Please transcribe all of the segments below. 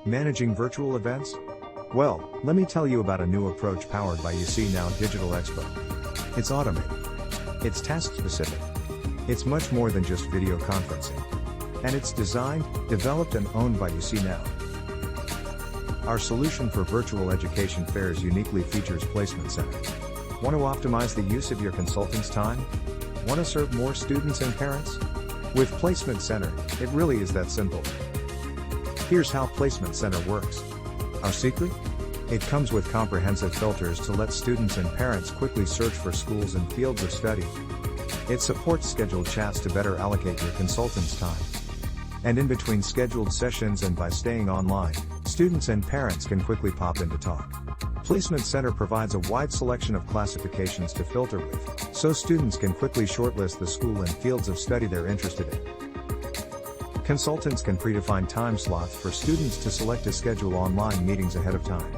Managing virtual events? Well, let me tell you about a new approach powered by UC.NOW Digital Expo. It's automated. It's task-specific. It's much more than just video conferencing. And it's designed, developed and owned by UC.NOW. Our solution for virtual education fairs uniquely features Placement Center. Want to optimize the use of your consultant's time? Want to serve more students and parents? With Placement Center, it really is that simple. Here's how Placement Center works. Our secret? It comes with comprehensive filters to let students and parents quickly search for schools and fields of study. It supports scheduled chats to better allocate your consultant's time. And in between scheduled sessions and by staying online, students and parents can quickly pop in to talk. Placement Center provides a wide selection of classifications to filter with, so students can quickly shortlist the school and fields of study they're interested in. Consultants can predefine time slots for students to select to schedule online meetings ahead of time.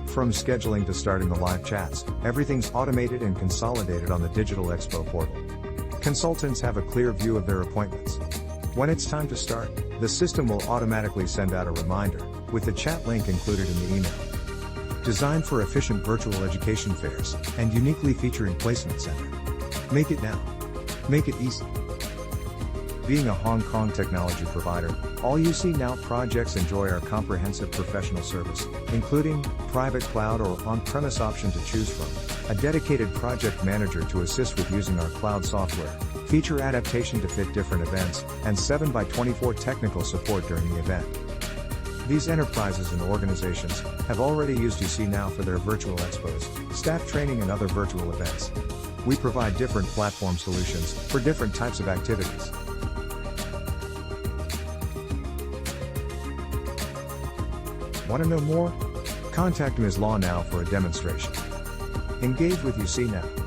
From scheduling to starting the live chats, everything's automated and consolidated on the Digital Expo portal. Consultants have a clear view of their appointments. When it's time to start, the system will automatically send out a reminder, with the chat link included in the email. Designed for efficient virtual education fairs, and uniquely featuring Placement Center. Make it now. Make it easy. Being a Hong Kong technology provider, all UC.NOW projects enjoy our comprehensive professional service, including private cloud or on-premise option to choose from, a dedicated project manager to assist with using our cloud software, feature adaptation to fit different events, and 7x24 technical support during the event. These enterprises and organizations have already used UC.NOW for their virtual expos, staff training and other virtual events. We provide different platform solutions for different types of activities. Want to know more? Contact Ms. Law now for a demonstration. Engage with UC.NOW.